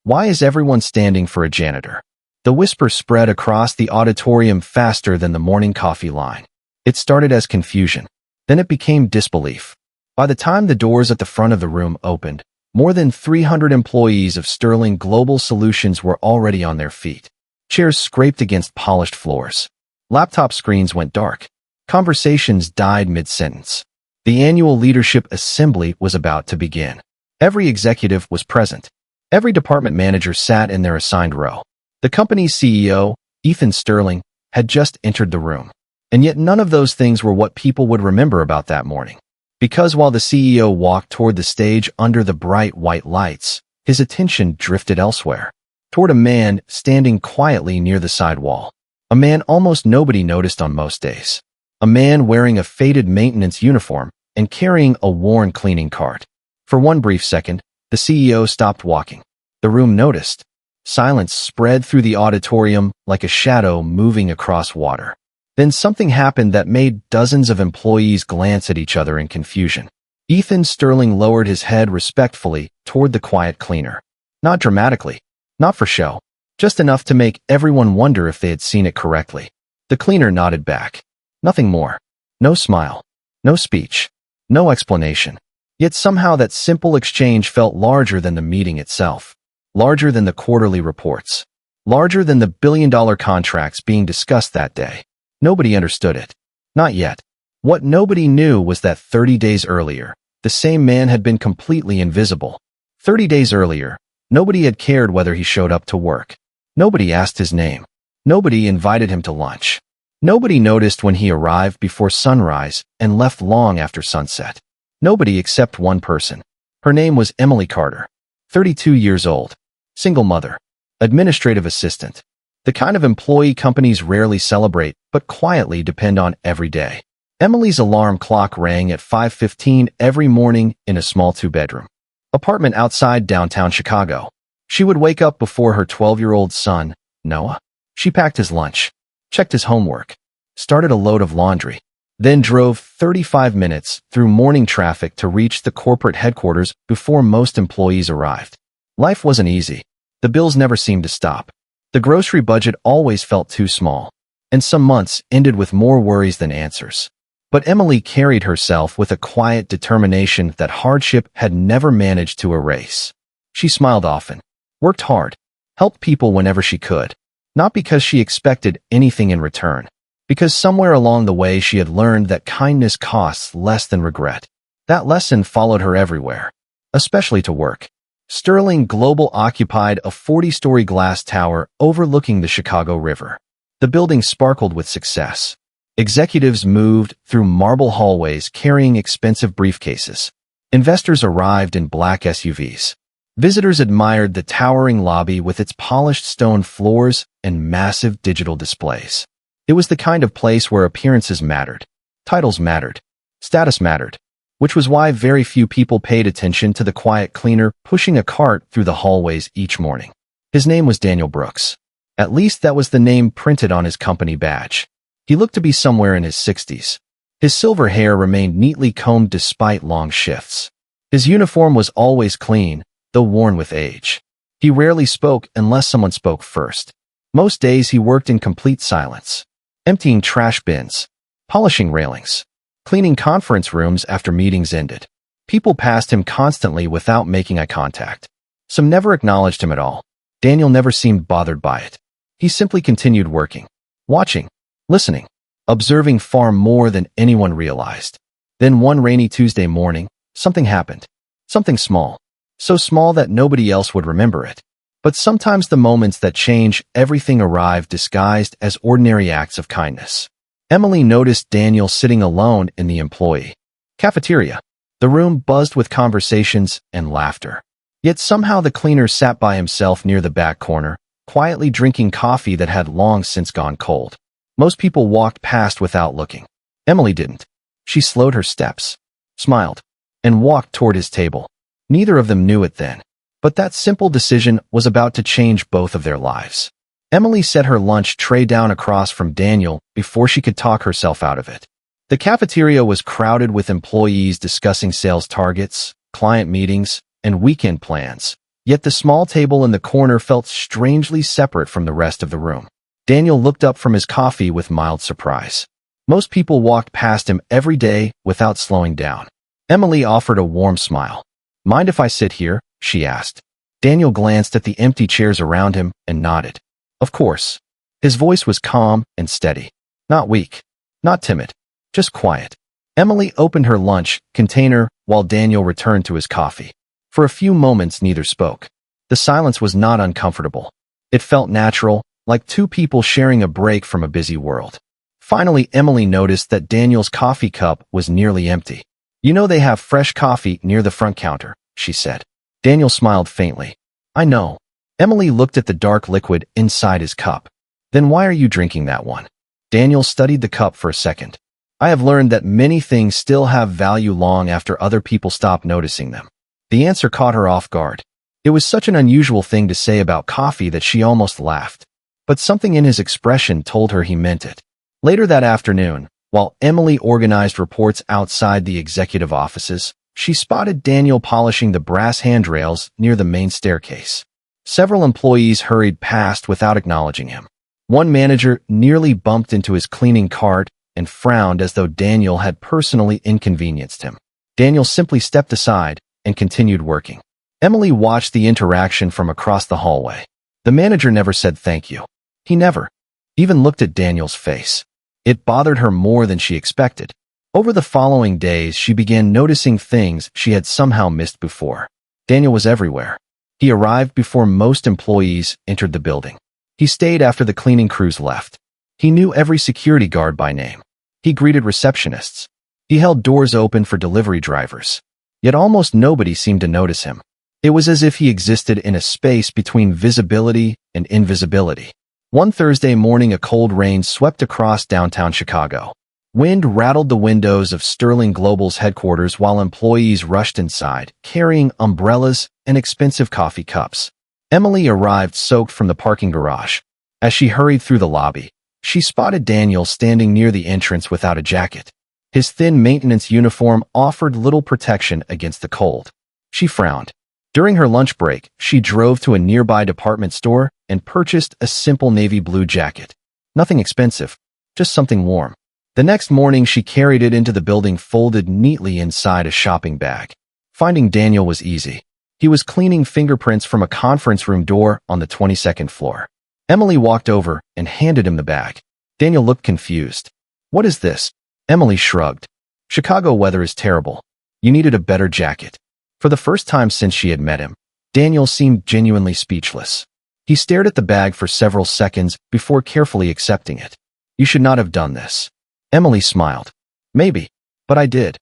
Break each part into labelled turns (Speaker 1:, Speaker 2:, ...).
Speaker 1: Why is everyone standing for a janitor? The whisper spread across the auditorium faster than the morning coffee line. It started as confusion. Then it became disbelief. By the time the doors at the front of the room opened, more than 300 employees of Sterling Global Solutions were already on their feet. Chairs scraped against polished floors. Laptop screens went dark. Conversations died mid-sentence. The annual leadership assembly was about to begin. Every executive was present. Every department manager sat in their assigned row. The company's CEO, Ethan Sterling, had just entered the room. And yet none of those things were what people would remember about that morning. Because while the CEO walked toward the stage under the bright white lights, his attention drifted elsewhere, toward a man standing quietly near the side wall. A man almost nobody noticed on most days. A man wearing a faded maintenance uniform and carrying a worn cleaning cart. For one brief second, the CEO stopped walking. The room noticed. Silence spread through the auditorium like a shadow moving across water. Then something happened that made dozens of employees glance at each other in confusion. Ethan Sterling lowered his head respectfully toward the quiet cleaner. Not dramatically, not for show, just enough to make everyone wonder if they had seen it correctly. The cleaner nodded back. Nothing more. No smile. No speech. No explanation. Yet somehow that simple exchange felt larger than the meeting itself. Larger than the quarterly reports. Larger than the billion-dollar contracts being discussed that day. Nobody understood it. Not yet. What nobody knew was that 30 days earlier, the same man had been completely invisible. 30 days earlier, nobody had cared whether he showed up to work. Nobody asked his name. Nobody invited him to lunch. Nobody noticed when he arrived before sunrise and left long after sunset. Nobody except one person. Her name was Emily Carter. 32 years old. Single mother. Administrative assistant. The kind of employee companies rarely celebrate, but quietly depend on every day. Emily's alarm clock rang at 5:15 every morning in a small two-bedroom apartment outside downtown Chicago. She would wake up before her 12-year-old son, Noah. She packed his lunch, checked his homework, started a load of laundry, then drove 35 minutes through morning traffic to reach the corporate headquarters before most employees arrived. Life wasn't easy. The bills never seemed to stop. The grocery budget always felt too small, and some months ended with more worries than answers. But Emily carried herself with a quiet determination that hardship had never managed to erase. She smiled often, worked hard, helped people whenever she could, not because she expected anything in return, because somewhere along the way she had learned that kindness costs less than regret. That lesson followed her everywhere, especially to work. Sterling Global occupied a 40-story glass tower overlooking the Chicago River. The building sparkled with success. Executives moved through marble hallways carrying expensive briefcases. Investors arrived in black SUVs. Visitors admired the towering lobby with its polished stone floors and massive digital displays. It was the kind of place where appearances mattered, titles mattered, status mattered, which was why very few people paid attention to the quiet cleaner pushing a cart through the hallways each morning. His name was Daniel Brooks. At least that was the name printed on his company badge. He looked to be somewhere in his 60s. His silver hair remained neatly combed despite long shifts. His uniform was always clean, though worn with age. He rarely spoke unless someone spoke first. Most days he worked in complete silence, emptying trash bins, polishing railings, cleaning conference rooms after meetings ended. People passed him constantly without making eye contact. Some never acknowledged him at all. Daniel never seemed bothered by it. He simply continued working, watching, listening, observing far more than anyone realized. Then one rainy Tuesday morning, something happened. Something small. So small that nobody else would remember it. But sometimes the moments that change everything arrive disguised as ordinary acts of kindness. Emily noticed Daniel sitting alone in the employee cafeteria. The room buzzed with conversations and laughter. Yet somehow the cleaner sat by himself near the back corner, quietly drinking coffee that had long since gone cold. Most people walked past without looking. Emily didn't. She slowed her steps, smiled, and walked toward his table. Neither of them knew it then, but that simple decision was about to change both of their lives. Emily set her lunch tray down across from Daniel before she could talk herself out of it. The cafeteria was crowded with employees discussing sales targets, client meetings, and weekend plans, Yet the small table in the corner felt strangely separate from the rest of the room. Daniel looked up from his coffee with mild surprise. Most people walked past him every day without slowing down. Emily offered a warm smile. "Mind if I sit here?" she asked. Daniel glanced at the empty chairs around him and nodded. "Of course." His voice was calm and steady. Not weak. Not timid. Just quiet. Emily opened her lunch container while Daniel returned to his coffee. For a few moments, neither spoke. The silence was not uncomfortable. It felt natural, like two people sharing a break from a busy world. Finally, Emily noticed that Daniel's coffee cup was nearly empty. "You know they have fresh coffee near the front counter," she said. Daniel smiled faintly. "I know." Emily looked at the dark liquid inside his cup. "Then why are you drinking that one?" Daniel studied the cup for a second. "I have learned that many things still have value long after other people stop noticing them." The answer caught her off guard. It was such an unusual thing to say about coffee that she almost laughed. But something in his expression told her he meant it. Later that afternoon, while Emily organized reports outside the executive offices, she spotted Daniel polishing the brass handrails near the main staircase. Several employees hurried past without acknowledging him. One manager nearly bumped into his cleaning cart and frowned as though Daniel had personally inconvenienced him. Daniel simply stepped aside and continued working. Emily watched the interaction from across the hallway. The manager never said thank you. He never even looked at Daniel's face. It bothered her more than she expected. Over the following days, she began noticing things she had somehow missed before. Daniel was everywhere. He arrived before most employees entered the building. He stayed after the cleaning crews left. He knew every security guard by name. He greeted receptionists. He held doors open for delivery drivers. Yet almost nobody seemed to notice him. It was as if he existed in a space between visibility and invisibility. One Thursday morning, a cold rain swept across downtown Chicago. Wind rattled the windows of Sterling Global's headquarters while employees rushed inside, carrying umbrellas and expensive coffee cups. Emily arrived soaked from the parking garage. As she hurried through the lobby, she spotted Daniel standing near the entrance without a jacket. His thin maintenance uniform offered little protection against the cold. She frowned. During her lunch break, she drove to a nearby department store and purchased a simple navy blue jacket. Nothing expensive, just something warm. The next morning, she carried it into the building folded neatly inside a shopping bag. Finding Daniel was easy. He was cleaning fingerprints from a conference room door on the 22nd floor. Emily walked over and handed him the bag. Daniel looked confused. "What is this?" Emily shrugged. "Chicago weather is terrible. You needed a better jacket." For the first time since she had met him, Daniel seemed genuinely speechless. He stared at the bag for several seconds before carefully accepting it. "You should not have done this." Emily smiled. "Maybe, but I did."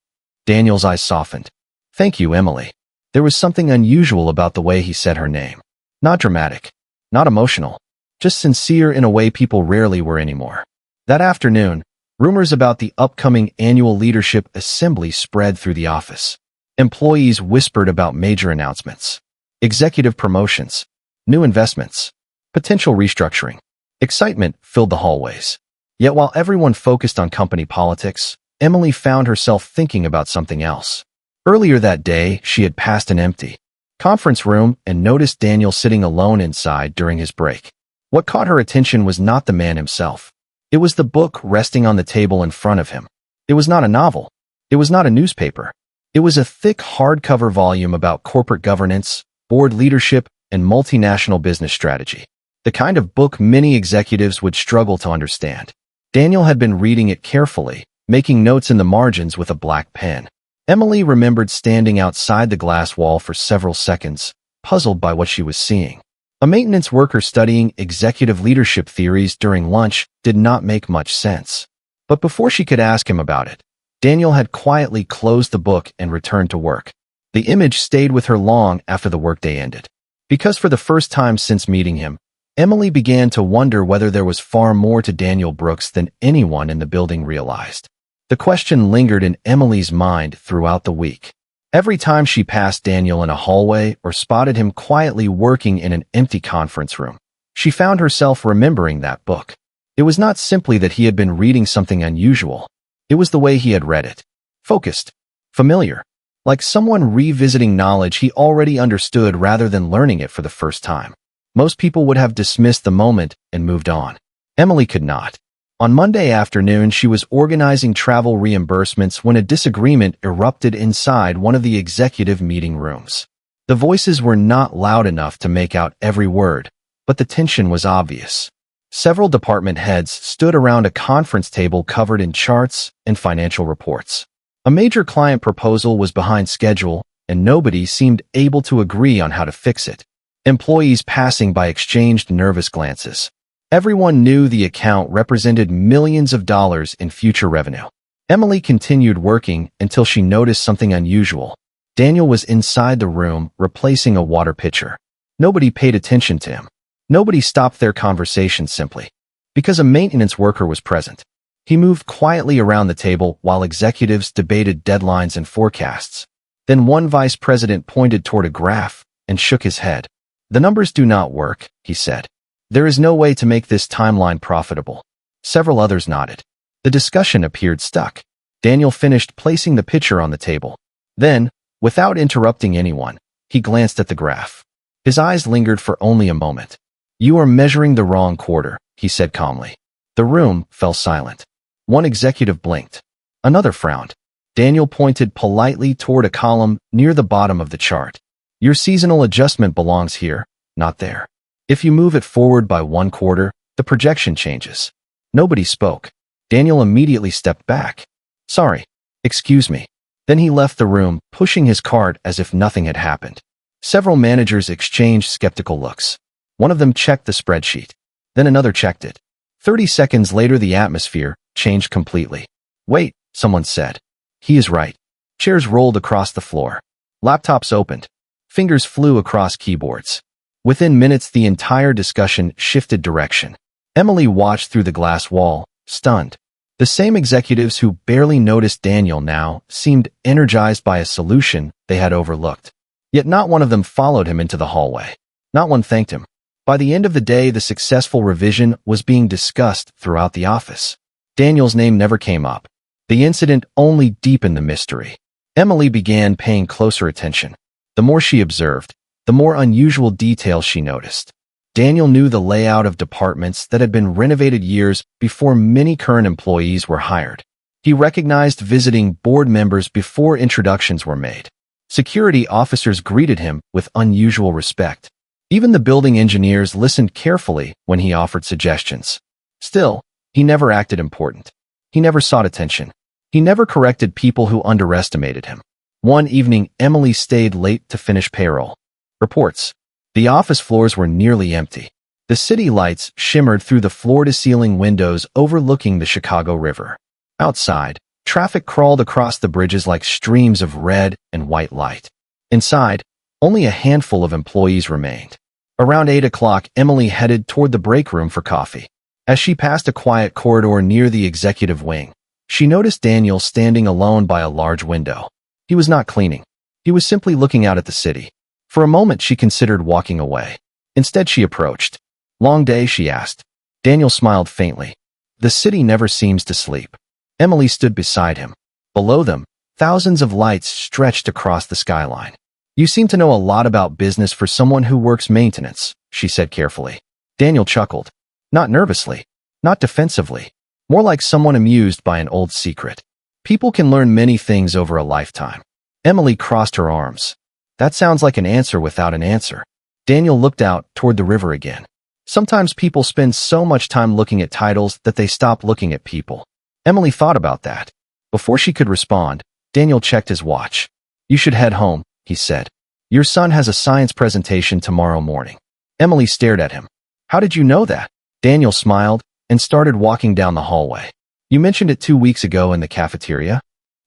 Speaker 1: Daniel's eyes softened. "Thank you, Emily." There was something unusual about the way he said her name. Not dramatic, not emotional, just sincere in a way people rarely were anymore. That afternoon, rumors about the upcoming annual leadership assembly spread through the office. Employees whispered about major announcements, executive promotions, new investments, potential restructuring. Excitement filled the hallways. Yet while everyone focused on company politics, Emily found herself thinking about something else. Earlier that day, she had passed an empty conference room and noticed Daniel sitting alone inside during his break. What caught her attention was not the man himself. It was the book resting on the table in front of him. It was not a novel. It was not a newspaper. It was a thick hardcover volume about corporate governance, board leadership, and multinational business strategy. The kind of book many executives would struggle to understand. Daniel had been reading it carefully, making notes in the margins with a black pen. Emily remembered standing outside the glass wall for several seconds, puzzled by what she was seeing. A maintenance worker studying executive leadership theories during lunch did not make much sense. But before she could ask him about it, Daniel had quietly closed the book and returned to work. The image stayed with her long after the workday ended. Because for the first time since meeting him, Emily began to wonder whether there was far more to Daniel Brooks than anyone in the building realized. The question lingered in Emily's mind throughout the week. Every time she passed Daniel in a hallway or spotted him quietly working in an empty conference room, she found herself remembering that book. It was not simply that he had been reading something unusual. It was the way he had read it. Focused. Familiar. like someone revisiting knowledge he already understood rather than learning it for the first time. Most people would have dismissed the moment and moved on. Emily could not. On Monday afternoon, she was organizing travel reimbursements when a disagreement erupted inside one of the executive meeting rooms. The voices were not loud enough to make out every word, but the tension was obvious. Several department heads stood around a conference table covered in charts and financial reports. A major client proposal was behind schedule, and nobody seemed able to agree on how to fix it. Employees passing by exchanged nervous glances. Everyone knew the account represented millions of dollars in future revenue. Emily continued working until she noticed something unusual. Daniel was inside the room, replacing a water pitcher. Nobody paid attention to him. Nobody stopped their conversation simply because a maintenance worker was present. He moved quietly around the table while executives debated deadlines and forecasts. Then one vice president pointed toward a graph and shook his head. "The numbers do not work," he said. "There is no way to make this timeline profitable." Several others nodded. The discussion appeared stuck. Daniel finished placing the pitcher on the table. Then, without interrupting anyone, he glanced at the graph. His eyes lingered for only a moment. "You are measuring the wrong quarter," he said calmly. The room fell silent. One executive blinked. Another frowned. Daniel pointed politely toward a column near the bottom of the chart. "Your seasonal adjustment belongs here, not there. If you move it forward by one quarter, the projection changes." Nobody spoke. Daniel immediately stepped back. "Sorry. Excuse me." Then he left the room, pushing his cart as if nothing had happened. Several managers exchanged skeptical looks. One of them checked the spreadsheet. Then another checked it. 30 seconds later, the atmosphere changed completely. "Wait," someone said. "He is right." Chairs rolled across the floor. Laptops opened. Fingers flew across keyboards. Within minutes, the entire discussion shifted direction. Emily watched through the glass wall, stunned. The same executives who barely noticed Daniel now seemed energized by a solution they had overlooked. Yet not one of them followed him into the hallway. Not one thanked him. By the end of the day, the successful revision was being discussed throughout the office. Daniel's name never came up. The incident only deepened the mystery. Emily began paying closer attention. The more she observed, the more unusual details she noticed. Daniel knew the layout of departments that had been renovated years before many current employees were hired. He recognized visiting board members before introductions were made. Security officers greeted him with unusual respect. Even the building engineers listened carefully when he offered suggestions. Still, he never acted important. He never sought attention. He never corrected people who underestimated him. One evening, Emily stayed late to finish payroll reports. The office floors were nearly empty. The city lights shimmered through the floor-to-ceiling windows overlooking the Chicago River. Outside, traffic crawled across the bridges like streams of red and white light. Inside, only a handful of employees remained. Around 8 o'clock, Emily headed toward the break room for coffee. As she passed a quiet corridor near the executive wing, she noticed Daniel standing alone by a large window. He was not cleaning. He was simply looking out at the city. For a moment, she considered walking away. Instead, she approached. "Long day?" she asked. Daniel smiled faintly. "The city never seems to sleep." Emily stood beside him. Below them, thousands of lights stretched across the skyline. "You seem to know a lot about business for someone who works maintenance," she said carefully. Daniel chuckled. Not nervously, not defensively, more like someone amused by an old secret. "People can learn many things over a lifetime." Emily crossed her arms. "That sounds like an answer without an answer." Daniel looked out toward the river again. "Sometimes people spend so much time looking at titles that they stop looking at people." Emily thought about that. Before she could respond, Daniel checked his watch. "You should head home," he said. "Your son has a science presentation tomorrow morning." Emily stared at him. "How did you know that?" Daniel smiled and started walking down the hallway. "You mentioned it 2 weeks ago in the cafeteria."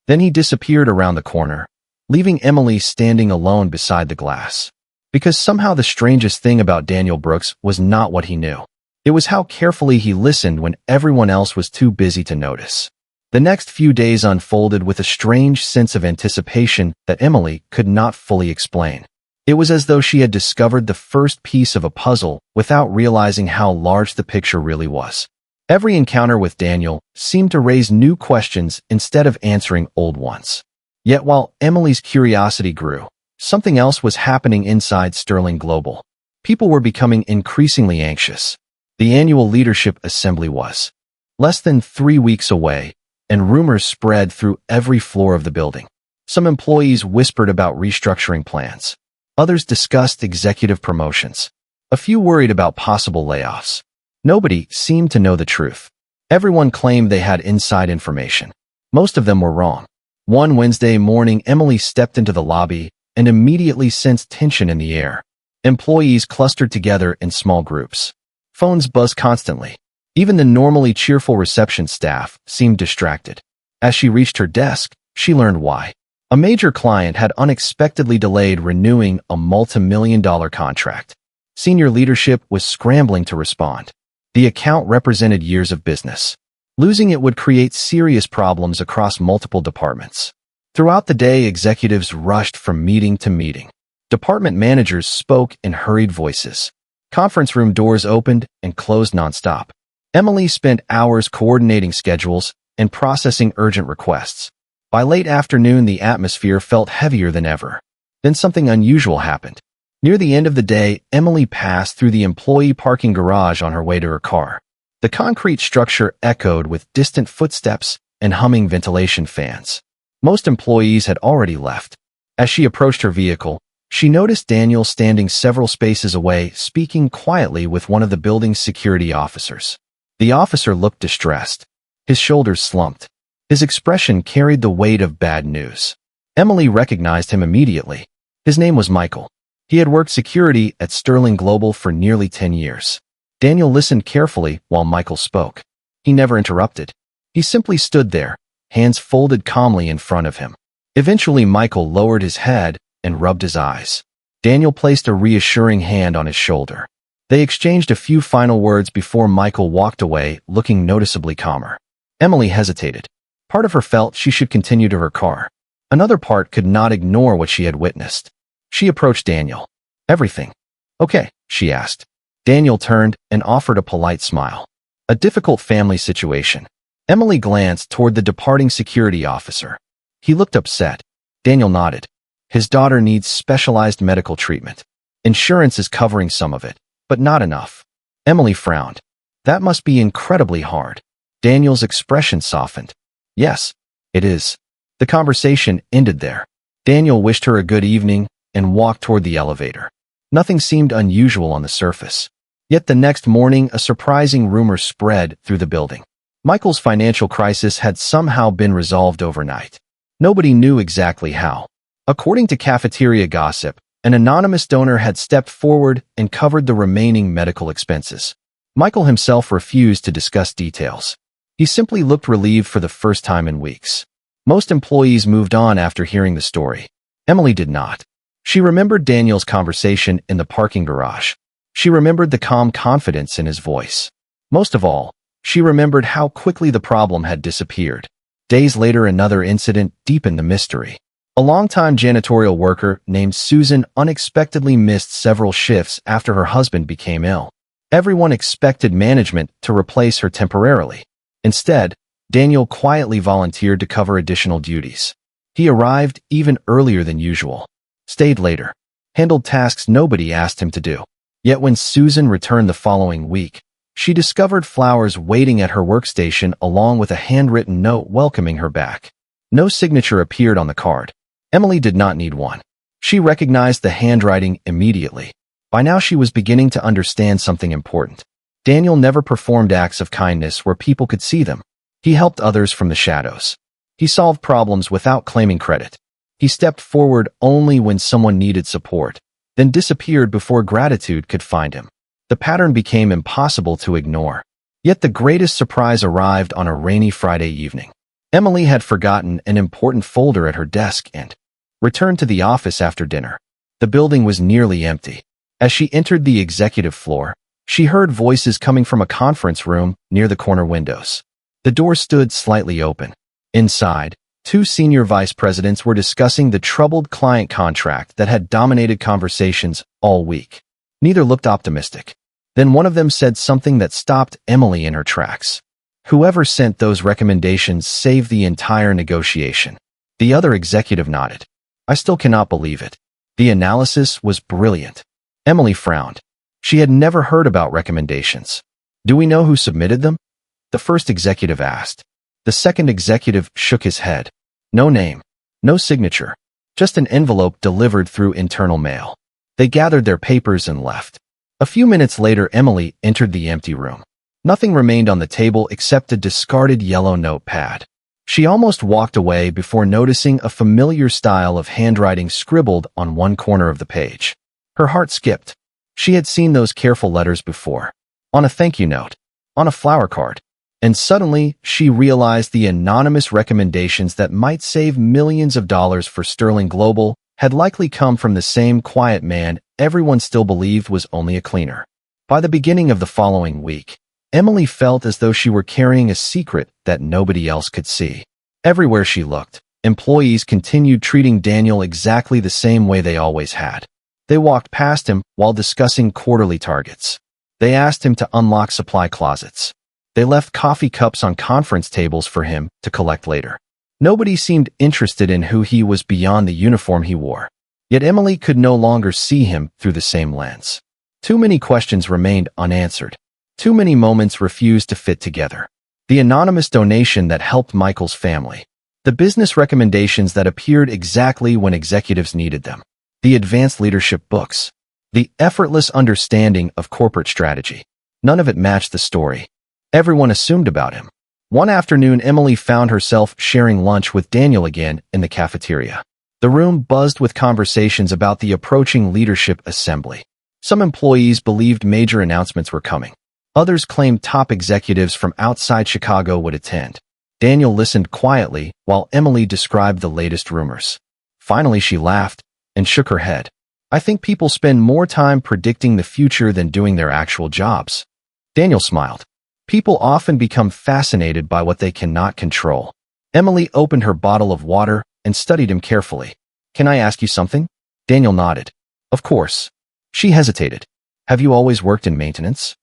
Speaker 1: Then he disappeared around the corner, leaving Emily standing alone beside the glass. Because somehow the strangest thing about Daniel Brooks was not what he knew. It was how carefully he listened when everyone else was too busy to notice. The next few days unfolded with a strange sense of anticipation that Emily could not fully explain. It was as though she had discovered the first piece of a puzzle without realizing how large the picture really was. Every encounter with Daniel seemed to raise new questions instead of answering old ones. Yet while Emily's curiosity grew, something else was happening inside Sterling Global. People were becoming increasingly anxious. The annual leadership assembly was less than 3 weeks away, and rumors spread through every floor of the building. Some employees whispered about restructuring plans. Others discussed executive promotions. A few worried about possible layoffs. Nobody seemed to know the truth. Everyone claimed they had inside information. Most of them were wrong. One Wednesday morning, Emily stepped into the lobby and immediately sensed tension in the air. Employees clustered together in small groups. Phones buzzed constantly. Even the normally cheerful reception staff seemed distracted. As she reached her desk, she learned why. A major client had unexpectedly delayed renewing a multi-million-dollar contract. Senior leadership was scrambling to respond. The account represented years of business. Losing it would create serious problems across multiple departments. Throughout the day, executives rushed from meeting to meeting. Department managers spoke in hurried voices. Conference room doors opened and closed nonstop. Emily spent hours coordinating schedules and processing urgent requests. By late afternoon, the atmosphere felt heavier than ever. Then something unusual happened. Near the end of the day, Emily passed through the employee parking garage on her way to her car. The concrete structure echoed with distant footsteps and humming ventilation fans. Most employees had already left. As she approached her vehicle, she noticed Daniel standing several spaces away, speaking quietly with one of the building's security officers. The officer looked distressed. His shoulders slumped. His expression carried the weight of bad news. Emily recognized him immediately. His name was Michael. He had worked security at Sterling Global for nearly 10 years. Daniel listened carefully while Michael spoke. He never interrupted. He simply stood there, hands folded calmly in front of him. Eventually, Michael lowered his head and rubbed his eyes. Daniel placed a reassuring hand on his shoulder. They exchanged a few final words before Michael walked away, looking noticeably calmer. Emily hesitated. Part of her felt she should continue to her car. Another part could not ignore what she had witnessed. She approached Daniel. "Everything okay?" she asked. Daniel turned and offered a polite smile. "A difficult family situation." Emily glanced toward the departing security officer. He looked upset. Daniel nodded. "His daughter needs specialized medical treatment. Insurance is covering some of it, but not enough." Emily frowned. "That must be incredibly hard." Daniel's expression softened. "Yes, it is." The conversation ended there. Daniel wished her a good evening and walked toward the elevator. Nothing seemed unusual on the surface. Yet the next morning, a surprising rumor spread through the building. Michael's financial crisis had somehow been resolved overnight. Nobody knew exactly how. According to cafeteria gossip, an anonymous donor had stepped forward and covered the remaining medical expenses. Michael himself refused to discuss details. He simply looked relieved for the first time in weeks. Most employees moved on after hearing the story. Emily did not. She remembered Daniel's conversation in the parking garage. She remembered the calm confidence in his voice. Most of all, she remembered how quickly the problem had disappeared. Days later, another incident deepened the mystery. A longtime janitorial worker named Susan unexpectedly missed several shifts after her husband became ill. Everyone expected management to replace her temporarily. Instead, Daniel quietly volunteered to cover additional duties. He arrived even earlier than usual, stayed later, handled tasks nobody asked him to do. Yet when Susan returned the following week, she discovered flowers waiting at her workstation along with a handwritten note welcoming her back. No signature appeared on the card. Emily did not need one. She recognized the handwriting immediately. By now she was beginning to understand something important. Daniel never performed acts of kindness where people could see them. He helped others from the shadows. He solved problems without claiming credit. He stepped forward only when someone needed support, then disappeared before gratitude could find him. The pattern became impossible to ignore. Yet the greatest surprise arrived on a rainy Friday evening. Emily had forgotten an important folder at her desk and returned to the office after dinner. The building was nearly empty. As she entered the executive floor, she heard voices coming from a conference room near the corner windows. The door stood slightly open. Inside, two senior vice presidents were discussing the troubled client contract that had dominated conversations all week. Neither looked optimistic. Then one of them said something that stopped Emily in her tracks. "Whoever sent those recommendations saved the entire negotiation." The other executive nodded. I still cannot believe it. The analysis was brilliant. Emily frowned. She had never heard about recommendations. Do we know who submitted them? The first executive asked. The second executive shook his head. No name. No signature. Just an envelope delivered through internal mail. They gathered their papers and left. A few minutes later, Emily entered the empty room. Nothing remained on the table except a discarded yellow notepad. She almost walked away before noticing a familiar style of handwriting scribbled on one corner of the page. Her heart skipped. She had seen those careful letters before. On a thank you note. On a flower card. And suddenly, she realized the anonymous recommendations that might save millions of dollars for Sterling Global had likely come from the same quiet man everyone still believed was only a cleaner. By the beginning of the following week, Emily felt as though she were carrying a secret that nobody else could see. Everywhere she looked, employees continued treating Daniel exactly the same way they always had. They walked past him while discussing quarterly targets. They asked him to unlock supply closets. They left coffee cups on conference tables for him to collect later. Nobody seemed interested in who he was beyond the uniform he wore. Yet Emily could no longer see him through the same lens. Too many questions remained unanswered. Too many moments refused to fit together. The anonymous donation that helped Michael's family. The business recommendations that appeared exactly when executives needed them. The advanced leadership books. The effortless understanding of corporate strategy. None of it matched the story. Everyone assumed about him. One afternoon, Emily found herself sharing lunch with Daniel again in the cafeteria. The room buzzed with conversations about the approaching leadership assembly. Some employees believed major announcements were coming. Others claimed top executives from outside Chicago would attend. Daniel listened quietly while Emily described the latest rumors. Finally, she laughed and shook her head. I think people spend more time predicting the future than doing their actual jobs. Daniel smiled. People often become fascinated by what they cannot control. Emily opened her bottle of water and studied him carefully. Can I ask you something? Daniel nodded. Of course. She hesitated. Have you always worked in maintenance?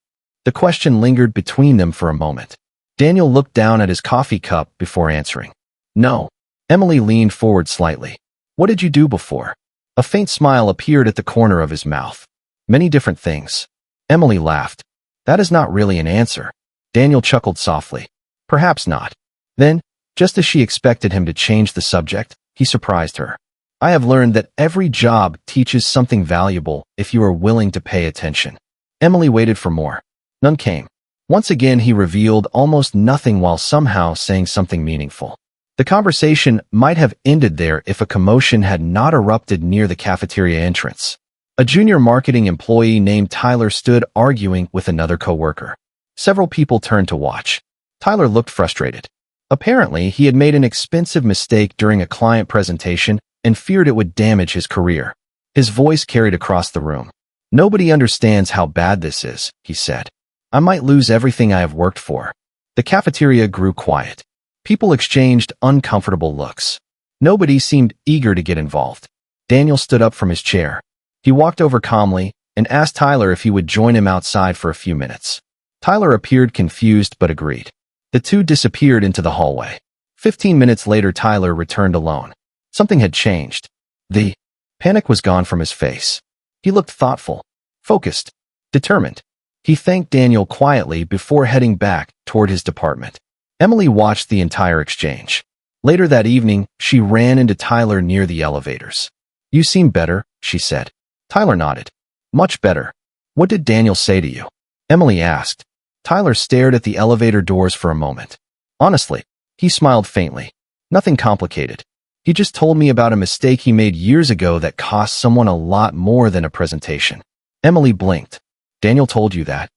Speaker 1: The question lingered between them for a moment. Daniel looked down at his coffee cup before answering. No. Emily leaned forward slightly. What did you do before? A faint smile appeared at the corner of his mouth. Many different things. Emily laughed. That is not really an answer. Daniel chuckled softly. Perhaps not. Then, just as she expected him to change the subject, he surprised her. I have learned that every job teaches something valuable if you are willing to pay attention. Emily waited for more. None came. Once again, he revealed almost nothing while somehow saying something meaningful. The conversation might have ended there if a commotion had not erupted near the cafeteria entrance. A junior marketing employee named Tyler stood arguing with another coworker. Several people turned to watch. Tyler looked frustrated. Apparently, he had made an expensive mistake during a client presentation and feared it would damage his career. His voice carried across the room. Nobody understands how bad this is, he said. I might lose everything I have worked for. The cafeteria grew quiet. People exchanged uncomfortable looks. Nobody seemed eager to get involved. Daniel stood up from his chair. He walked over calmly and asked Tyler if he would join him outside for a few minutes. Tyler appeared confused but agreed. The two disappeared into the hallway. 15 minutes later, Tyler returned alone. Something had changed. The panic was gone from his face. He looked thoughtful, focused, determined. He thanked Daniel quietly before heading back toward his department. Emily watched the entire exchange. Later that evening, she ran into Tyler near the elevators. You seem better, she said. Tyler nodded. Much better. What did Daniel say to you? Emily asked. Tyler stared at the elevator doors for a moment. Honestly, he smiled faintly. Nothing complicated. He just told me about a mistake he made years ago that cost someone a lot more than a presentation. Emily blinked. Daniel told you that?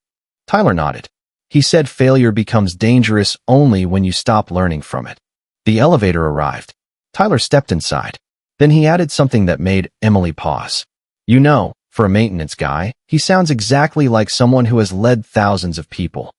Speaker 1: Tyler nodded. He said failure becomes dangerous only when you stop learning from it. The elevator arrived. Tyler stepped inside. Then he added something that made Emily pause. You know, for a maintenance guy, he sounds exactly like someone who has led thousands of people.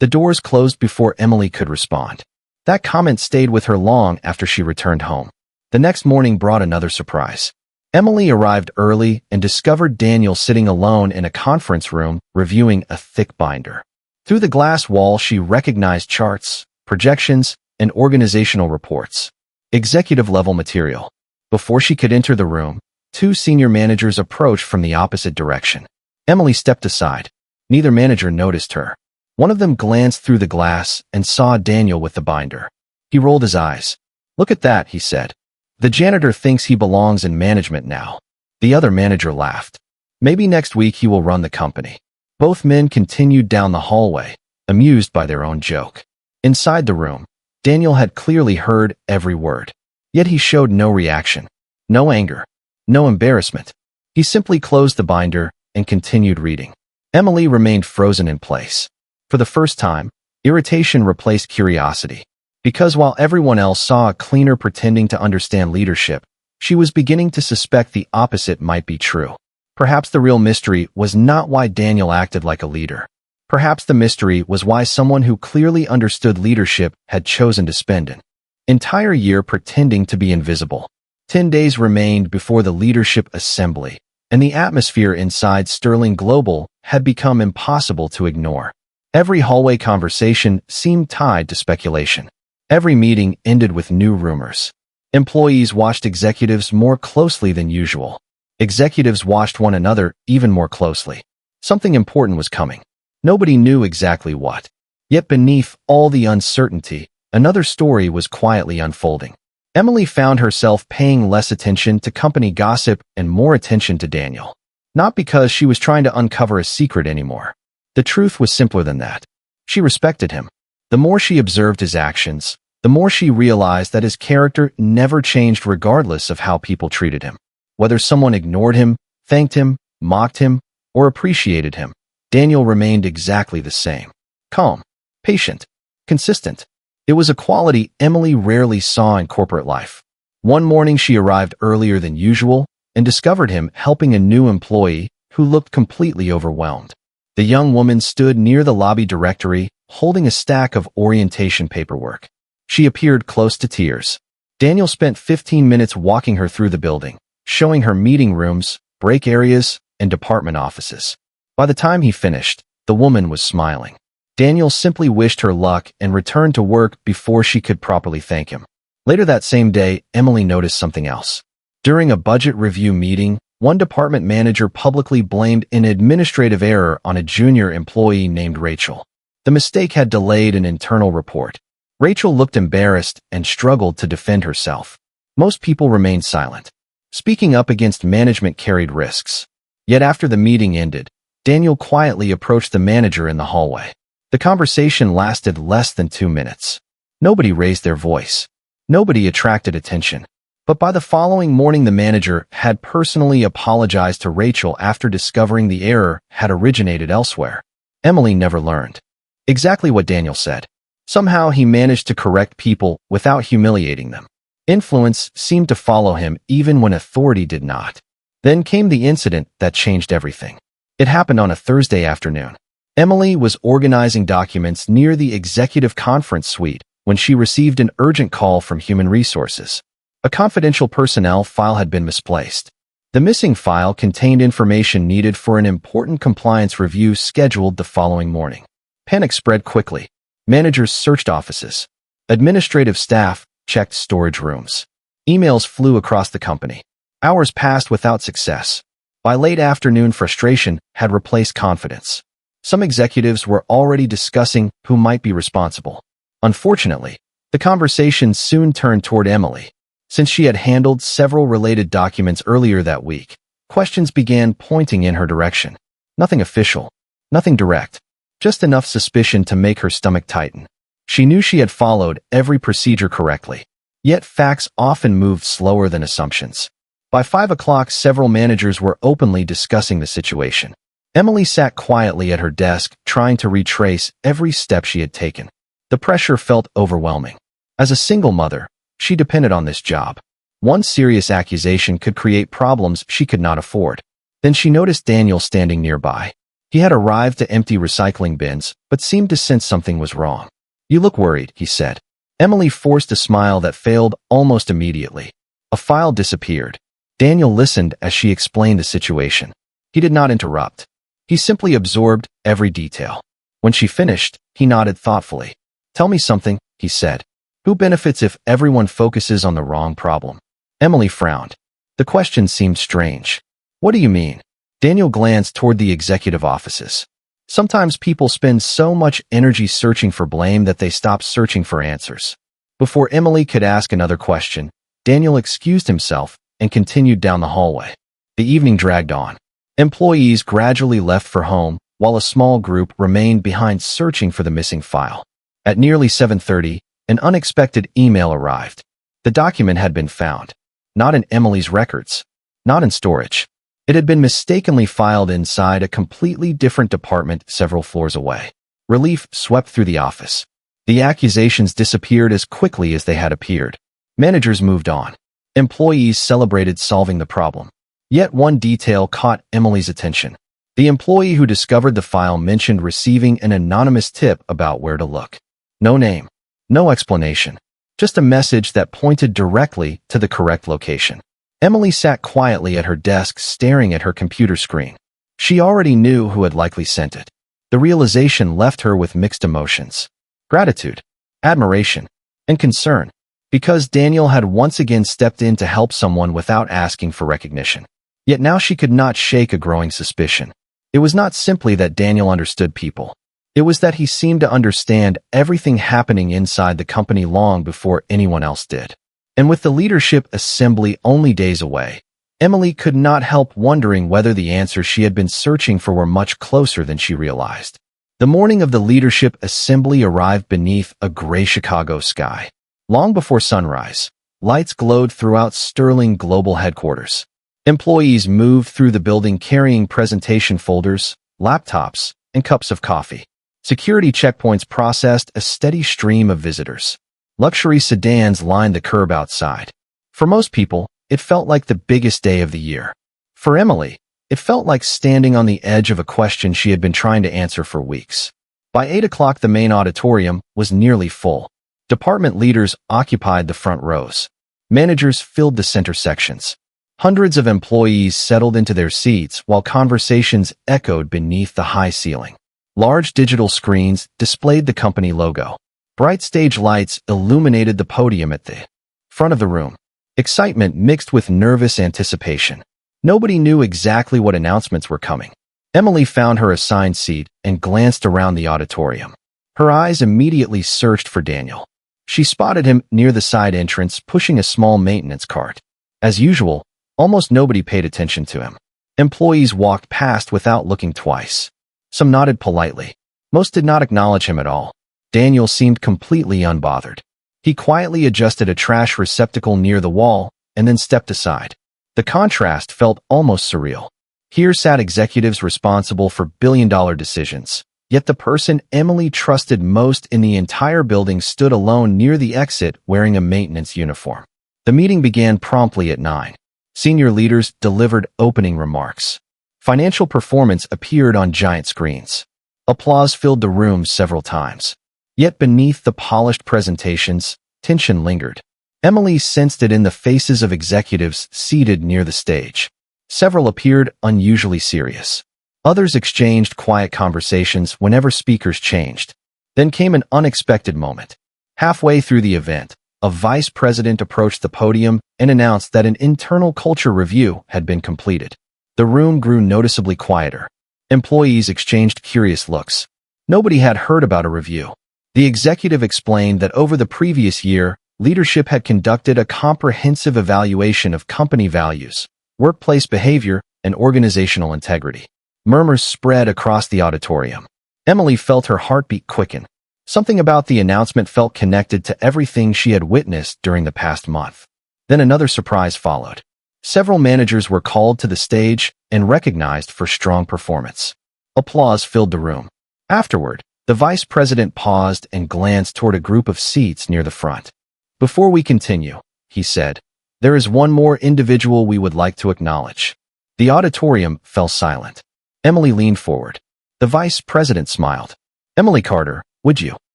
Speaker 1: The doors closed before Emily could respond. That comment stayed with her long after she returned home. The next morning brought another surprise. Emily arrived early and discovered Daniel sitting alone in a conference room reviewing a thick binder. Through the glass wall, she recognized charts, projections, and organizational reports. executive-level material. Before she could enter the room, two senior managers approached from the opposite direction. Emily stepped aside. Neither manager noticed her. One of them glanced through the glass and saw Daniel with the binder. He rolled his eyes. "Look at that," he said. "The janitor thinks he belongs in management now." The other manager laughed. "Maybe next week he will run the company." Both men continued down the hallway, amused by their own joke. Inside the room, Daniel had clearly heard every word. Yet he showed no reaction, no anger, no embarrassment. He simply closed the binder and continued reading. Emily remained frozen in place. For the first time, irritation replaced curiosity. Because while everyone else saw a cleaner pretending to understand leadership, she was beginning to suspect the opposite might be true. Perhaps the real mystery was not why Daniel acted like a leader. Perhaps the mystery was why someone who clearly understood leadership had chosen to spend an entire year pretending to be invisible. 10 days remained before the leadership assembly, and the atmosphere inside Sterling Global had become impossible to ignore. Every hallway conversation seemed tied to speculation. Every meeting ended with new rumors. Employees watched executives more closely than usual. Executives watched one another even more closely. Something important was coming. Nobody knew exactly what. Yet beneath all the uncertainty, another story was quietly unfolding. Emily found herself paying less attention to company gossip and more attention to Daniel. Not because she was trying to uncover a secret anymore. The truth was simpler than that. She respected him. The more she observed his actions, the more she realized that his character never changed regardless of how people treated him. Whether someone ignored him, thanked him, mocked him, or appreciated him, Daniel remained exactly the same. Calm, patient, consistent. It was a quality Emily rarely saw in corporate life. One morning she arrived earlier than usual and discovered him helping a new employee who looked completely overwhelmed. The young woman stood near the lobby directory, holding a stack of orientation paperwork. She appeared close to tears. Daniel spent 15 minutes walking her through the building, showing her meeting rooms, break areas, and department offices. By the time he finished, the woman was smiling. Daniel simply wished her luck and returned to work before she could properly thank him. Later that same day, Emily noticed something else. During a budget review meeting, one department manager publicly blamed an administrative error on a junior employee named Rachel. The mistake had delayed an internal report. Rachel looked embarrassed and struggled to defend herself. Most people remained silent. Speaking up against management carried risks. Yet after the meeting ended, Daniel quietly approached the manager in the hallway. The conversation lasted less than 2 minutes. Nobody raised their voice. Nobody attracted attention. But by the following morning, the manager had personally apologized to Rachel after discovering the error had originated elsewhere. Emily never learned exactly what Daniel said. Somehow he managed to correct people without humiliating them. Influence seemed to follow him even when authority did not. Then came the incident that changed everything. It happened on a Thursday afternoon. Emily was organizing documents near the executive conference suite when she received an urgent call from Human Resources. A confidential personnel file had been misplaced. The missing file contained information needed for an important compliance review scheduled the following morning. Panic spread quickly. Managers searched offices. Administrative staff checked storage rooms. Emails flew across the company. Hours passed without success. By late afternoon, frustration had replaced confidence. Some executives were already discussing who might be responsible. Unfortunately, the conversation soon turned toward Emily. Since she had handled several related documents earlier that week, questions began pointing in her direction. Nothing official, nothing direct, just enough suspicion to make her stomach tighten. She knew she had followed every procedure correctly, yet facts often moved slower than assumptions. By 5 o'clock, several managers were openly discussing the situation. Emily sat quietly at her desk, trying to retrace every step she had taken. The pressure felt overwhelming. As a single mother, she depended on this job. One serious accusation could create problems she could not afford. Then she noticed Daniel standing nearby. He had arrived to empty recycling bins, but seemed to sense something was wrong. "You look worried," he said. Emily forced a smile that failed almost immediately. A file disappeared. Daniel listened as she explained the situation. He did not interrupt. He simply absorbed every detail. When she finished, he nodded thoughtfully. "Tell me something," he said. Who benefits if everyone focuses on the wrong problem? Emily frowned. The question seemed strange. What do you mean? Daniel glanced toward the executive offices. Sometimes people spend so much energy searching for blame that they stop searching for answers. Before Emily could ask another question, Daniel excused himself and continued down the hallway. The evening dragged on. Employees gradually left for home, while a small group remained behind searching for the missing file. At nearly 7:30, an unexpected email arrived. The document had been found. Not in Emily's records. Not in storage. It had been mistakenly filed inside a completely different department several floors away. Relief swept through the office. The accusations disappeared as quickly as they had appeared. Managers moved on. Employees celebrated solving the problem. Yet one detail caught Emily's attention. The employee who discovered the file mentioned receiving an anonymous tip about where to look. No name. No explanation. Just a message that pointed directly to the correct location. Emily sat quietly at her desk staring at her computer screen. She already knew who had likely sent it. The realization left her with mixed emotions. Gratitude, admiration, and concern. Because Daniel had once again stepped in to help someone without asking for recognition. Yet now she could not shake a growing suspicion. It was not simply that Daniel understood people. It was that he seemed to understand everything happening inside the company long before anyone else did. And with the leadership assembly only days away, Emily could not help wondering whether the answers she had been searching for were much closer than she realized. The morning of the leadership assembly arrived beneath a gray Chicago sky. Long before sunrise, lights glowed throughout Sterling Global headquarters. Employees moved through the building carrying presentation folders, laptops, and cups of coffee. Security checkpoints processed a steady stream of visitors. Luxury sedans lined the curb outside. For most people, it felt like the biggest day of the year. For Emily, it felt like standing on the edge of a question she had been trying to answer for weeks. By 8 o'clock, the main auditorium was nearly full. Department leaders occupied the front rows. Managers filled the center sections. Hundreds of employees settled into their seats while conversations echoed beneath the high ceiling. Large digital screens displayed the company logo. Bright stage lights illuminated the podium at the front of the room. Excitement mixed with nervous anticipation. Nobody knew exactly what announcements were coming. Emily found her assigned seat and glanced around the auditorium. Her eyes immediately searched for Daniel. She spotted him near the side entrance pushing a small maintenance cart. As usual, almost nobody paid attention to him. Employees walked past without looking twice. Some nodded politely. Most did not acknowledge him at all. Daniel seemed completely unbothered. He quietly adjusted a trash receptacle near the wall and then stepped aside. The contrast felt almost surreal. Here sat executives responsible for billion-dollar decisions. Yet the person Emily trusted most in the entire building stood alone near the exit wearing a maintenance uniform. The meeting began promptly at 9. Senior leaders delivered opening remarks. Financial performance appeared on giant screens. Applause filled the room several times. Yet beneath the polished presentations, tension lingered. Emily sensed it in the faces of executives seated near the stage. Several appeared unusually serious. Others exchanged quiet conversations whenever speakers changed. Then came an unexpected moment. Halfway through the event, a vice president approached the podium and announced that an internal culture review had been completed. The room grew noticeably quieter. Employees exchanged curious looks. Nobody had heard about a review. The executive explained that over the previous year, leadership had conducted a comprehensive evaluation of company values, workplace behavior, and organizational integrity. Murmurs spread across the auditorium. Emily felt her heartbeat quicken. Something about the announcement felt connected to everything she had witnessed during the past month. Then another surprise followed. Several managers were called to the stage and recognized for strong performance. Applause filled the room. Afterward, the vice president paused and glanced toward a group of seats near the front. "Before we continue," he said, "there is one more individual we would like to acknowledge." The auditorium fell silent. Emily leaned forward. The vice president smiled. "Emily Carter, would you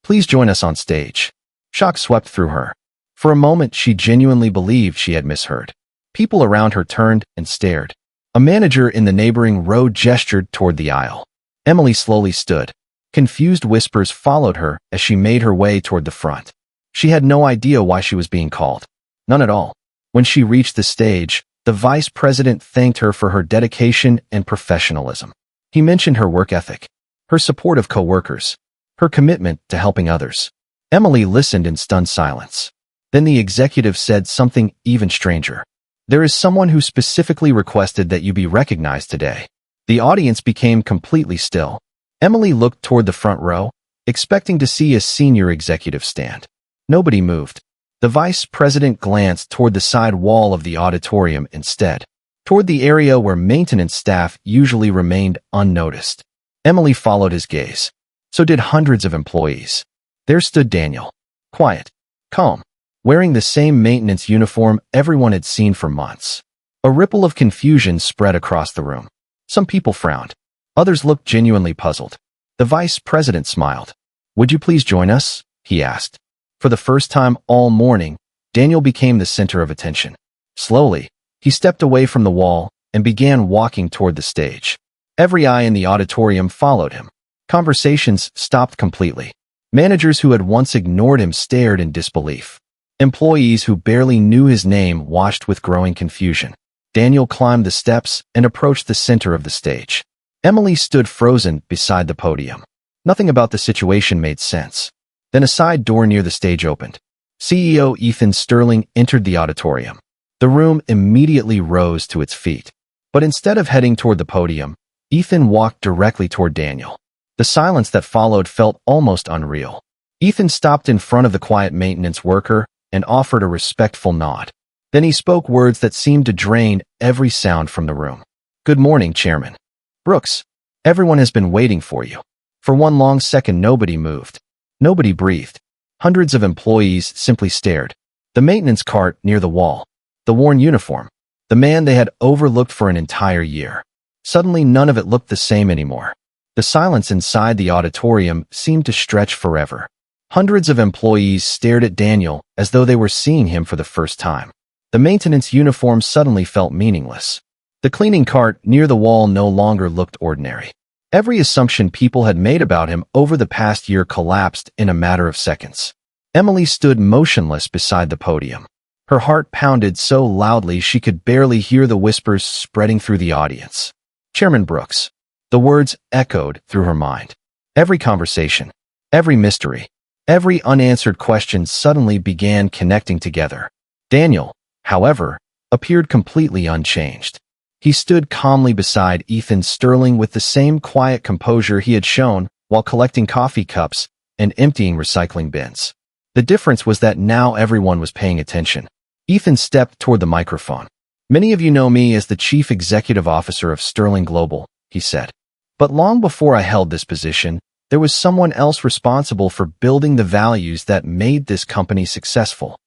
Speaker 1: please join us on stage?" Shock swept through her. For a moment, she genuinely believed she had misheard. People around her turned and stared. A manager in the neighboring row gestured toward the aisle. Emily slowly stood. Confused whispers followed her as she made her way toward the front. She had no idea why she was being called. None at all. When she reached the stage, the vice president thanked her for her dedication and professionalism. He mentioned her work ethic, her support of co-workers, her commitment to helping others. Emily listened in stunned silence. Then the executive said something even stranger. "There is someone who specifically requested that you be recognized today." The audience became completely still. Emily looked toward the front row, expecting to see a senior executive stand. Nobody moved. The vice president glanced toward the side wall of the auditorium instead, toward the area where maintenance staff usually remained unnoticed. Emily followed his gaze. So did hundreds of employees. There stood Daniel, quiet, calm, wearing the same maintenance uniform everyone had seen for months. A ripple of confusion spread across the room. Some people frowned. Others looked genuinely puzzled. The vice president smiled. "Would you please join us?" he asked. For the first time all morning, Daniel became the center of attention. Slowly, he stepped away from the wall and began walking toward the stage. Every eye in the auditorium followed him. Conversations stopped completely. Managers who had once ignored him stared in disbelief. Employees who barely knew his name watched with growing confusion. Daniel climbed the steps and approached the center of the stage. Emily stood frozen beside the podium. Nothing about the situation made sense. Then a side door near the stage opened. CEO Ethan Sterling entered the auditorium. The room immediately rose to its feet. But instead of heading toward the podium, Ethan walked directly toward Daniel. The silence that followed felt almost unreal. Ethan stopped in front of the quiet maintenance worker and offered a respectful nod. Then he spoke words that seemed to drain every sound from the room. "Good morning, Chairman Brooks. Everyone has been waiting for you." For one long second, nobody moved. Nobody breathed. Hundreds of employees simply stared. The maintenance cart near the wall. The worn uniform. The man they had overlooked for an entire year. Suddenly, none of it looked the same anymore. The silence inside the auditorium seemed to stretch forever. Hundreds of employees stared at Daniel as though they were seeing him for the first time. The maintenance uniform suddenly felt meaningless. The cleaning cart near the wall no longer looked ordinary. Every assumption people had made about him over the past year collapsed in a matter of seconds. Emily stood motionless beside the podium. Her heart pounded so loudly she could barely hear the whispers spreading through the audience. "Chairman Brooks." The words echoed through her mind. Every conversation, every mystery, every unanswered question suddenly began connecting together. Daniel, however, appeared completely unchanged. He stood calmly beside Ethan Sterling with the same quiet composure he had shown while collecting coffee cups and emptying recycling bins. The difference was that now everyone was paying attention. Ethan stepped toward the microphone. "Many of you know me as the Chief Executive Officer of Sterling Global," he said. "But long before I held this position, there was someone else responsible for building the values that made this company successful."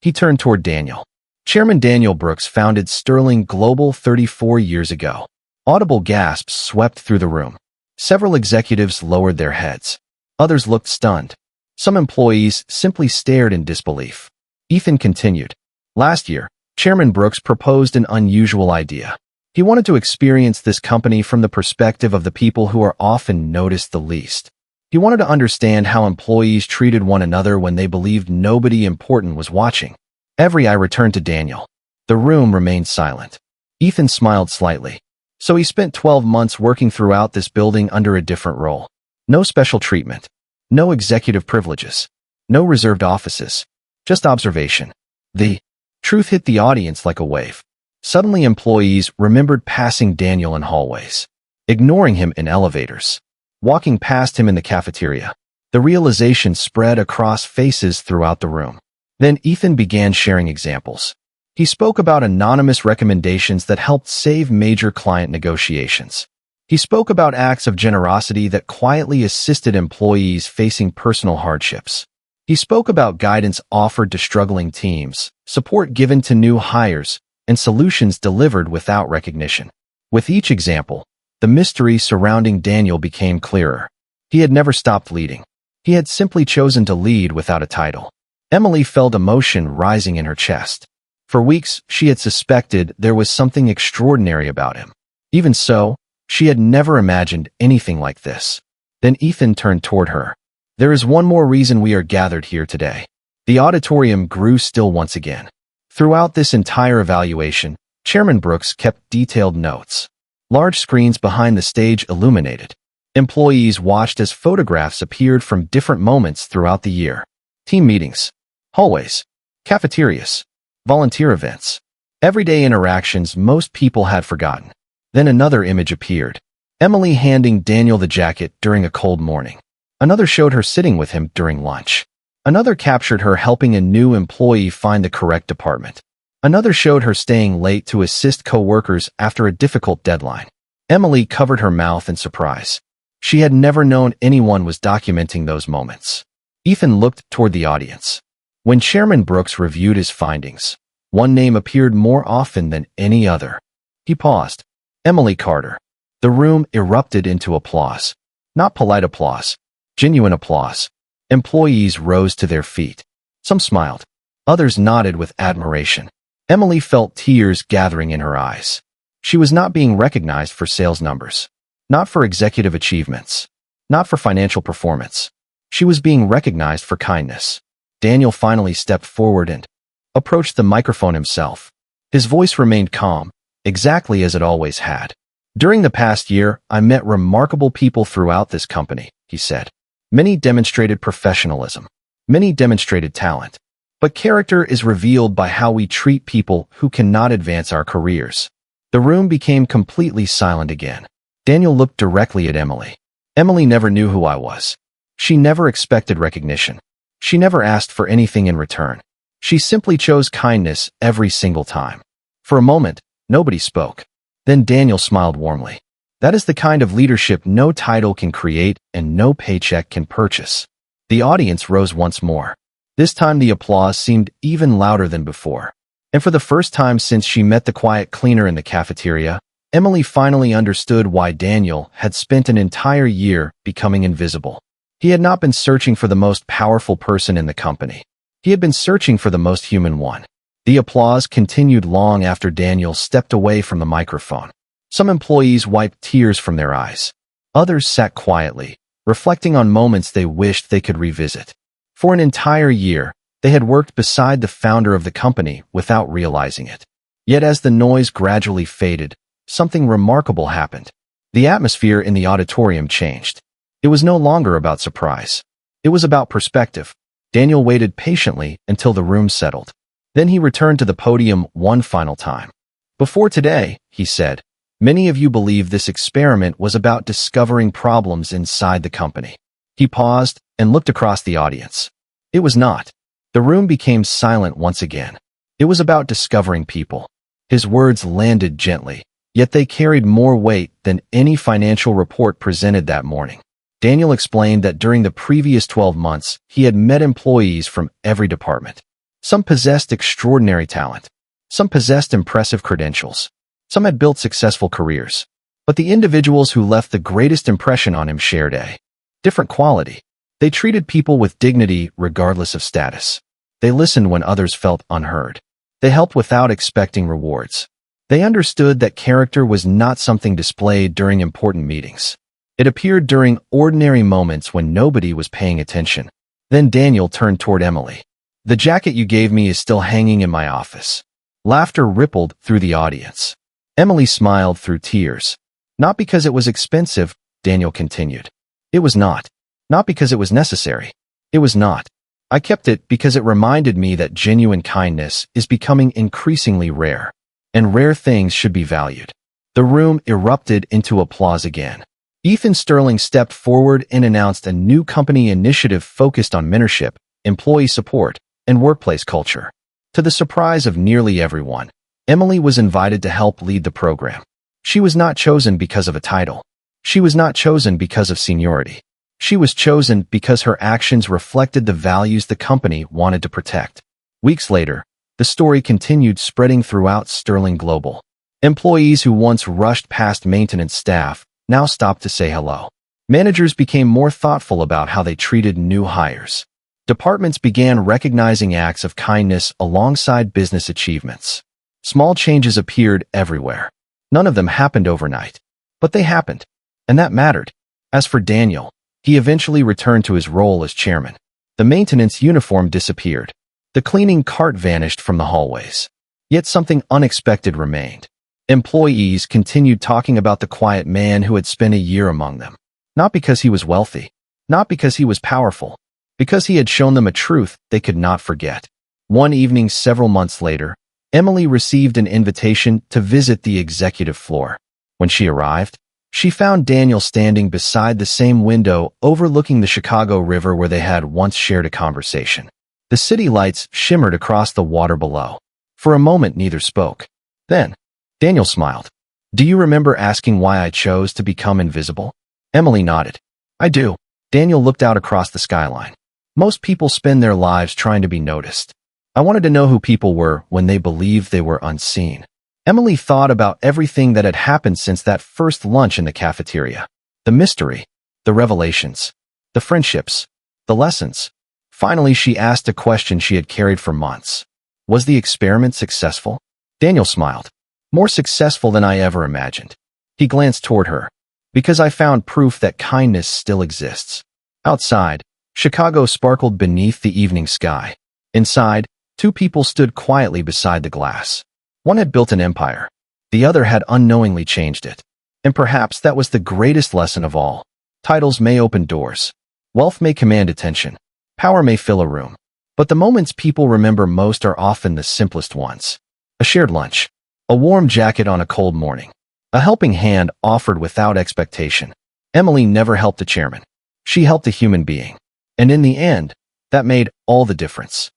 Speaker 1: He turned toward Daniel. "Chairman Daniel Brooks founded Sterling Global 34 years ago." Audible gasps swept through the room. Several executives lowered their heads. Others looked stunned. Some employees simply stared in disbelief. Ethan continued. "Last year, Chairman Brooks proposed an unusual idea. He wanted to experience this company from the perspective of the people who are often noticed the least. He wanted to understand how employees treated one another when they believed nobody important was watching." Every eye returned to Daniel. The room remained silent. Ethan smiled slightly. "So he spent 12 months working throughout this building under a different role. No special treatment. No executive privileges. No reserved offices. Just observation." The truth hit the audience like a wave. Suddenly, employees remembered passing Daniel in hallways, ignoring him in elevators, walking past him in the cafeteria. The realization spread across faces throughout the room. Then Ethan began sharing examples. He spoke about anonymous recommendations that helped save major client negotiations. He spoke about acts of generosity that quietly assisted employees facing personal hardships. He spoke about guidance offered to struggling teams, support given to new hires, and solutions delivered without recognition. With each example, the mystery surrounding Daniel became clearer. He had never stopped leading. He had simply chosen to lead without a title. Emily felt emotion rising in her chest. For weeks, she had suspected there was something extraordinary about him. Even so, she had never imagined anything like this. Then Ethan turned toward her. "There is one more reason we are gathered here today. The auditorium grew still once again. Throughout this entire evaluation, Chairman Brooks kept detailed notes. Large screens behind the stage illuminated. Employees watched as photographs appeared from different moments throughout the year. Team meetings, hallways, cafeterias, volunteer events, everyday interactions most people had forgotten. Then another image appeared. Emily handing Daniel the jacket during a cold morning. Another showed her sitting with him during lunch. Another captured her helping a new employee find the correct department. Another showed her staying late to assist co-workers after a difficult deadline. Emily covered her mouth in surprise. She had never known anyone was documenting those moments. Ethan looked toward the audience. When Chairman Brooks reviewed his findings, one name appeared more often than any other. He paused. Emily Carter. The room erupted into applause. Not polite applause. Genuine applause. Employees rose to their feet. Some smiled. Others nodded with admiration. Emily felt tears gathering in her eyes. She was not being recognized for sales numbers. Not for executive achievements. Not for financial performance. She was being recognized for kindness. Daniel finally stepped forward and approached the microphone himself. His voice remained calm, exactly as it always had. During the past year, I met remarkable people throughout this company, he said. Many demonstrated professionalism. Many demonstrated talent. But character is revealed by how we treat people who cannot advance our careers. The room became completely silent again. Daniel looked directly at Emily. Emily never knew who I was. She never expected recognition. She never asked for anything in return. She simply chose kindness every single time. For a moment, nobody spoke. Then Daniel smiled warmly. That is the kind of leadership no title can create and no paycheck can purchase. The audience rose once more. This time the applause seemed even louder than before. And for the first time since she met the quiet cleaner in the cafeteria, Emily finally understood why Daniel had spent an entire year becoming invisible. He had not been searching for the most powerful person in the company. He had been searching for the most human one. The applause continued long after Daniel stepped away from the microphone. Some employees wiped tears from their eyes. Others sat quietly, reflecting on moments they wished they could revisit. For an entire year, they had worked beside the founder of the company without realizing it. Yet as the noise gradually faded, something remarkable happened. The atmosphere in the auditorium changed. It was no longer about surprise. It was about perspective. Daniel waited patiently until the room settled. Then he returned to the podium one final time. Before today, he said, many of you believe this experiment was about discovering problems inside the company. He paused and looked across the audience. It was not. The room became silent once again. It was about discovering people. His words landed gently, yet they carried more weight than any financial report presented that morning. Daniel explained that during the previous 12 months, he had met employees from every department. Some possessed extraordinary talent. Some possessed impressive credentials. Some had built successful careers. But the individuals who left the greatest impression on him shared a different quality. They treated people with dignity regardless of status. They listened when others felt unheard. They helped without expecting rewards. They understood that character was not something displayed during important meetings. It appeared during ordinary moments when nobody was paying attention. Then Daniel turned toward Emily. The jacket you gave me is still hanging in my office. Laughter rippled through the audience. Emily smiled through tears. Not because it was expensive, Daniel continued. It was not. Not because it was necessary. It was not. I kept it because it reminded me that genuine kindness is becoming increasingly rare, and rare things should be valued. The room erupted into applause again. Ethan Sterling stepped forward and announced a new company initiative focused on mentorship, employee support, and workplace culture. To the surprise of nearly everyone, Emily was invited to help lead the program. She was not chosen because of a title. She was not chosen because of seniority. She was chosen because her actions reflected the values the company wanted to protect. Weeks later, the story continued spreading throughout Sterling Global. Employees who once rushed past maintenance staff now stopped to say hello. Managers became more thoughtful about how they treated new hires. Departments began recognizing acts of kindness alongside business achievements. Small changes appeared everywhere. None of them happened overnight, but they happened, and that mattered. As for Daniel, he eventually returned to his role as chairman. The maintenance uniform disappeared. The cleaning cart vanished from the hallways. Yet something unexpected remained. Employees continued talking about the quiet man who had spent a year among them. Not because he was wealthy, not because he was powerful, because he had shown them a truth they could not forget. One evening several months later, Emily received an invitation to visit the executive floor. When she arrived, she found Daniel standing beside the same window overlooking the Chicago River where they had once shared a conversation. The city lights shimmered across the water below. For a moment, neither spoke. Then, Daniel smiled. "Do you remember asking why I chose to become invisible?" Emily nodded. "I do." Daniel looked out across the skyline. "Most people spend their lives trying to be noticed. I wanted to know who people were when they believed they were unseen." Emily thought about everything that had happened since that first lunch in the cafeteria. The mystery, the revelations, the friendships, the lessons. Finally, she asked a question she had carried for months. Was the experiment successful? Daniel smiled. "More successful than I ever imagined." He glanced toward her. "Because I found proof that kindness still exists." Outside, Chicago sparkled beneath the evening sky. Inside, two people stood quietly beside the glass. One had built an empire. The other had unknowingly changed it. And perhaps that was the greatest lesson of all. Titles may open doors. Wealth may command attention. Power may fill a room. But the moments people remember most are often the simplest ones. A shared lunch. A warm jacket on a cold morning. A helping hand offered without expectation. Emily never helped a chairman. She helped a human being. And in the end, that made all the difference.